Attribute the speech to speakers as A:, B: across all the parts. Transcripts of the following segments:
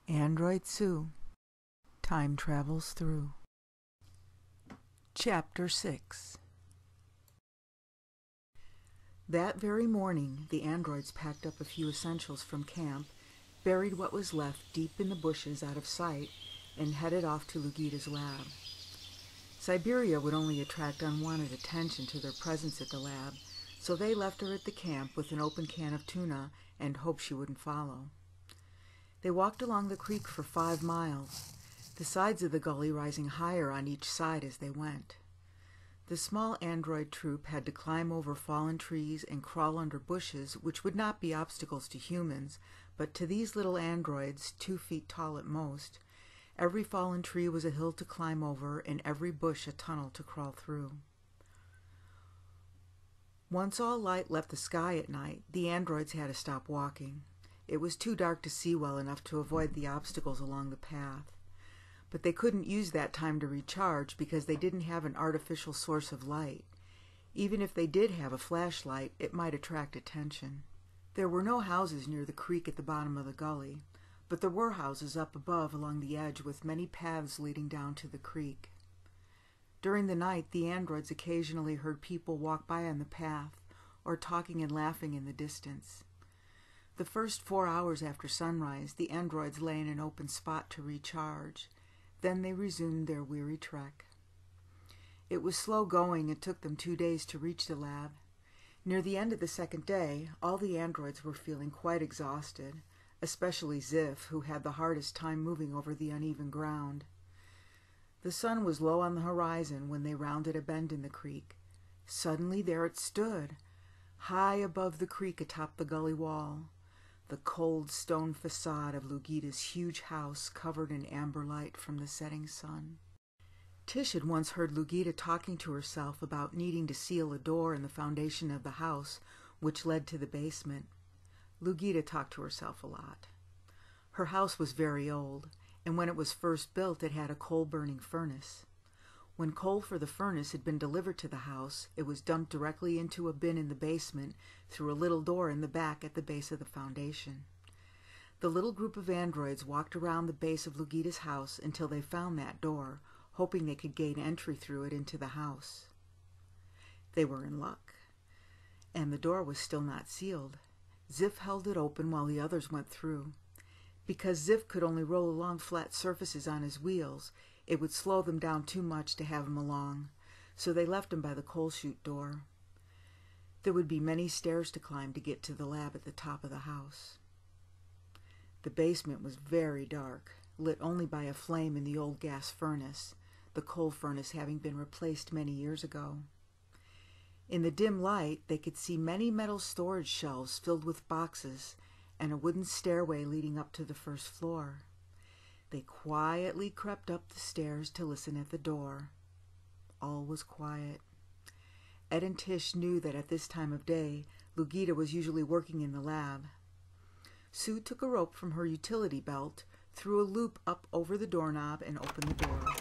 A: Android Sue Time Travels Through. Chapter 6. That very morning, the androids packed up a few essentials from camp, buried what was left deep in the bushes out of sight, and headed off to Lugita's lab. Siberia would only attract unwanted attention to their presence at the lab, so they left her at the camp with an open can of tuna and hoped she wouldn't follow. They walked along the creek for 5 miles, the sides of the gully rising higher on each side as they went. The small android troop had to climb over fallen trees and crawl under bushes, which would not be obstacles to humans, but to these little androids, 2 feet tall at most, every fallen tree was a hill to climb over and every bush a tunnel to crawl through. Once all light left the sky at night, the androids had to stop walking. It was too dark to see well enough to avoid the obstacles along the path. But they couldn't use that time to recharge because they didn't have an artificial source of light. Even if they did have a flashlight, it might attract attention. There were no houses near the creek at the bottom of the gully, but there were houses up above along the edge with many paths leading down to the creek. During the night, the androids occasionally heard people walk by on the path, or talking and laughing in the distance. The first 4 hours after sunrise, the androids lay in an open spot to recharge. Then they resumed their weary trek. It was slow going and took them 2 days to reach the lab. Near the end of the second day, all the androids were feeling quite exhausted, especially Ziff, who had the hardest time moving over the uneven ground. The sun was low on the horizon when they rounded a bend in the creek. Suddenly there it stood, high above the creek atop the gully wall. The cold stone facade of Lugita's huge house covered in amber light from the setting sun. Tish had once heard Lugita talking to herself about needing to seal a door in the foundation of the house, which led to the basement. Lugita talked to herself a lot. Her house was very old, and when it was first built it had a coal-burning furnace. When coal for the furnace had been delivered to the house, it was dumped directly into a bin in the basement through a little door in the back at the base of the foundation. The little group of androids walked around the base of Lugita's house until they found that door, hoping they could gain entry through it into the house. They were in luck, and the door was still not sealed. Ziff held it open while the others went through. Because Ziff could only roll along flat surfaces on his wheels, it would slow them down too much to have him along, so they left him by the coal chute door. There would be many stairs to climb to get to the lab at the top of the house. The basement was very dark, lit only by a flame in the old gas furnace, the coal furnace having been replaced many years ago. In the dim light, they could see many metal storage shelves filled with boxes and a wooden stairway leading up to the first floor. They quietly crept up the stairs to listen at the door. All was quiet. Ed and Tish knew that at this time of day, Lugita was usually working in the lab. Sue took a rope from her utility belt, threw a loop up over the doorknob, and opened the door.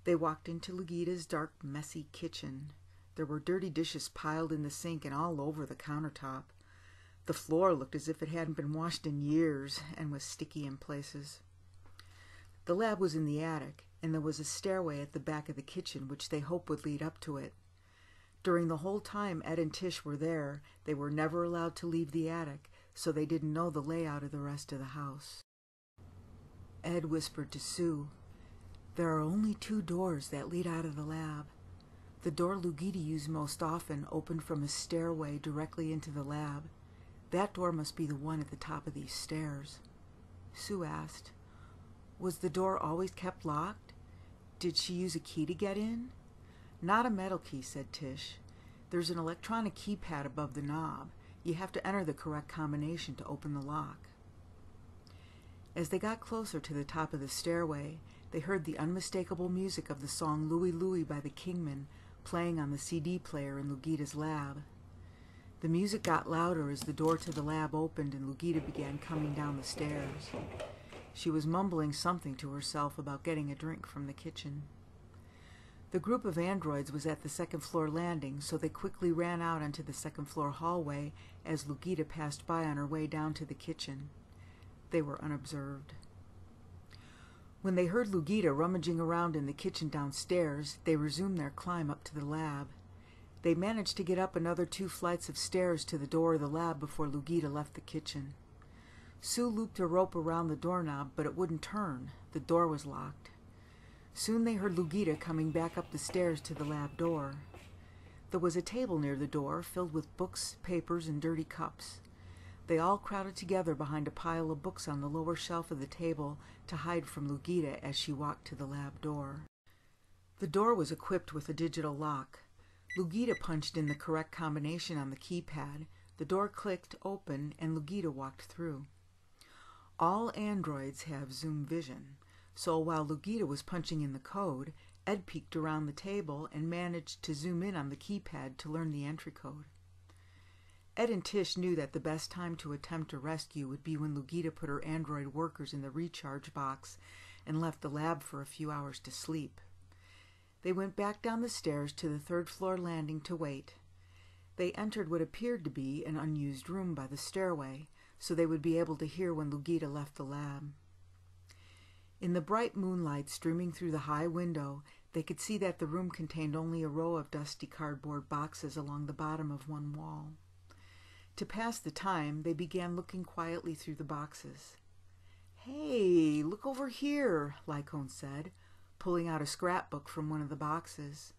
A: They walked into Lugita's dark, messy kitchen. There were dirty dishes piled in the sink and all over the countertop. The floor looked as if it hadn't been washed in years and was sticky in places. The lab was in the attic, and there was a stairway at the back of the kitchen which they hoped would lead up to it. During the whole time Ed and Tish were there, they were never allowed to leave the attic, so they didn't know the layout of the rest of the house. Ed whispered to Sue, "There are only 2 doors that lead out of the lab. The door Lugita used most often opened from a stairway directly into the lab. That door must be the one at the top of these stairs." Sue asked, "Was the door always kept locked? Did she use a key to get in?" "Not a metal key," said Tish. "There's an electronic keypad above the knob. You have to enter the correct combination to open the lock." As they got closer to the top of the stairway, they heard the unmistakable music of the song Louie Louie by the Kingmen playing on the CD player in Lugita's lab. The music got louder as the door to the lab opened and Lugita began coming down the stairs. She was mumbling something to herself about getting a drink from the kitchen. The group of androids was at the second-floor landing, so they quickly ran out onto the second-floor hallway as Lugita passed by on her way down to the kitchen. They were unobserved. When they heard Lugita rummaging around in the kitchen downstairs, they resumed their climb up to the lab. They managed to get up another 2 flights of stairs to the door of the lab before Lugita left the kitchen. Sue looped a rope around the doorknob, but it wouldn't turn. The door was locked. Soon they heard Lugita coming back up the stairs to the lab door. There was a table near the door, filled with books, papers, and dirty cups. They all crowded together behind a pile of books on the lower shelf of the table to hide from Lugita as she walked to the lab door. The door was equipped with a digital lock. Lugita punched in the correct combination on the keypad. The door clicked open, and Lugita walked through. All androids have zoom vision, so while Lugita was punching in the code, Ed peeked around the table and managed to zoom in on the keypad to learn the entry code. Ed and Tish knew that the best time to attempt a rescue would be when Lugita put her android workers in the recharge box and left the lab for a few hours to sleep. They went back down the stairs to the 3rd-floor landing to wait. They entered what appeared to be an unused room by the stairway, so they would be able to hear when Lugita left the lab. In the bright moonlight streaming through the high window, they could see that the room contained only a row of dusty cardboard boxes along the bottom of one wall. To pass the time, they began looking quietly through the boxes. "Hey, look over here," Lycone said, pulling out a scrapbook from one of the boxes.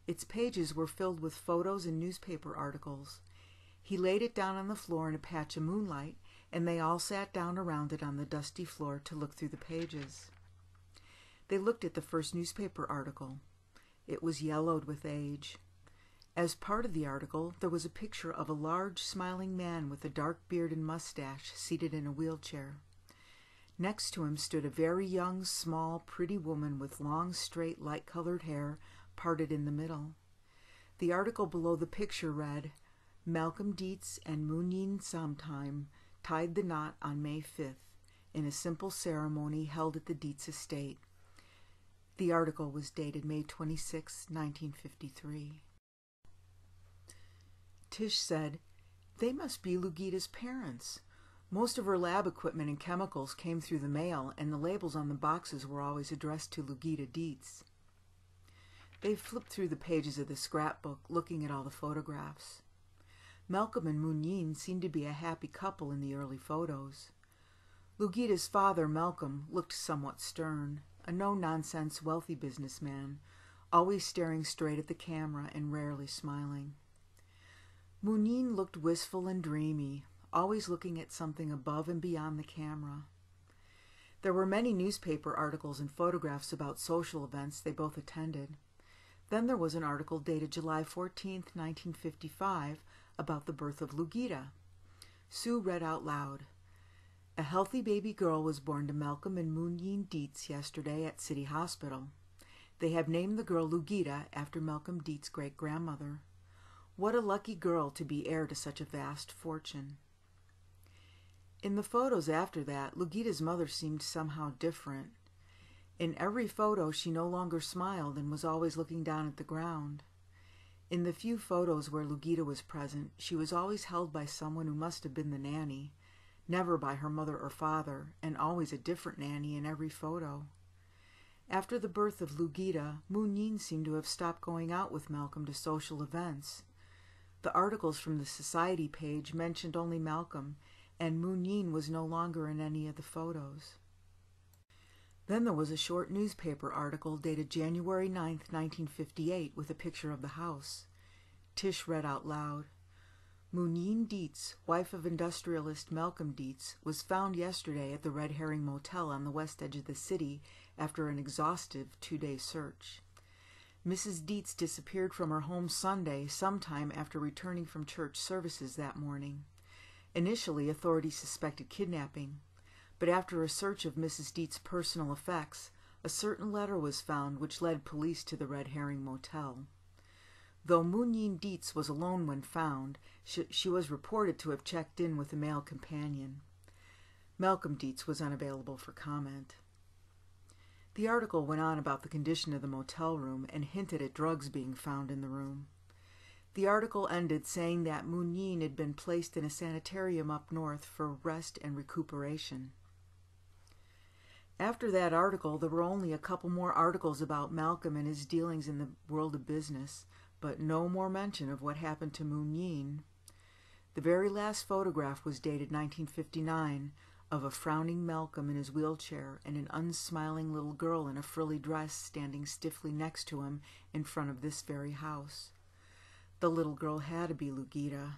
A: Its pages were filled with photos and newspaper articles. He laid it down on the floor in a patch of moonlight, and they all sat down around it on the dusty floor to look through the pages. They looked at the first newspaper article. It was yellowed with age. As part of the article, there was a picture of a large, smiling man with a dark beard and mustache seated in a wheelchair. Next to him stood a very young, small, pretty woman with long, straight, light-colored hair parted in the middle. The article below the picture read, "Malcolm Dietz and Moonin Samtime tied the knot on May 5th in a simple ceremony held at the Dietz estate." The article was dated May 26, 1953. Tish said, "They must be Lugita's parents. Most of her lab equipment and chemicals came through the mail, and the labels on the boxes were always addressed to Lugita Dietz." They flipped through the pages of the scrapbook, looking at all the photographs. Malcolm and Moonin seemed to be a happy couple in the early photos. Lugita's father, Malcolm, looked somewhat stern, a no-nonsense wealthy businessman, always staring straight at the camera and rarely smiling. Moonin looked wistful and dreamy, always looking at something above and beyond the camera. There were many newspaper articles and photographs about social events they both attended. Then there was an article dated July 14, 1955, about the birth of Lugita. Sue read out loud, "A healthy baby girl was born to Malcolm and Moonin Dietz yesterday at City Hospital. They have named the girl Lugita after Malcolm Dietz's great-grandmother. What a lucky girl to be heir to such a vast fortune." In the photos after that, Lugita's mother seemed somehow different. In every photo, she no longer smiled and was always looking down at the ground. In the few photos where Lugita was present, she was always held by someone who must have been the nanny, never by her mother or father, and always a different nanny in every photo. After the birth of Lugita, Moonin seemed to have stopped going out with Malcolm to social events. The articles from the society page mentioned only Malcolm, and Moonin was no longer in any of the photos. Then there was a short newspaper article dated January 9, 1958, with a picture of the house. Tish read out loud, "Moonin Dietz, wife of industrialist Malcolm Dietz, was found yesterday at the Red Herring Motel on the west edge of the city after an exhaustive 2-day search. Mrs. Dietz disappeared from her home Sunday sometime after returning from church services that morning. Initially, authorities suspected kidnapping, but after a search of Mrs. Dietz's personal effects, a certain letter was found which led police to the Red Herring Motel. Though Moonin Dietz was alone when found, she was reported to have checked in with a male companion. Malcolm Dietz was unavailable for comment." The article went on about the condition of the motel room and hinted at drugs being found in the room. The article ended saying that Moonin had been placed in a sanitarium up north for rest and recuperation. After that article, there were only a couple more articles about Malcolm and his dealings in the world of business, but no more mention of what happened to Moon Yeen. The very last photograph was dated 1959, of a frowning Malcolm in his wheelchair and an unsmiling little girl in a frilly dress standing stiffly next to him in front of this very house. The little girl had to be Lugita.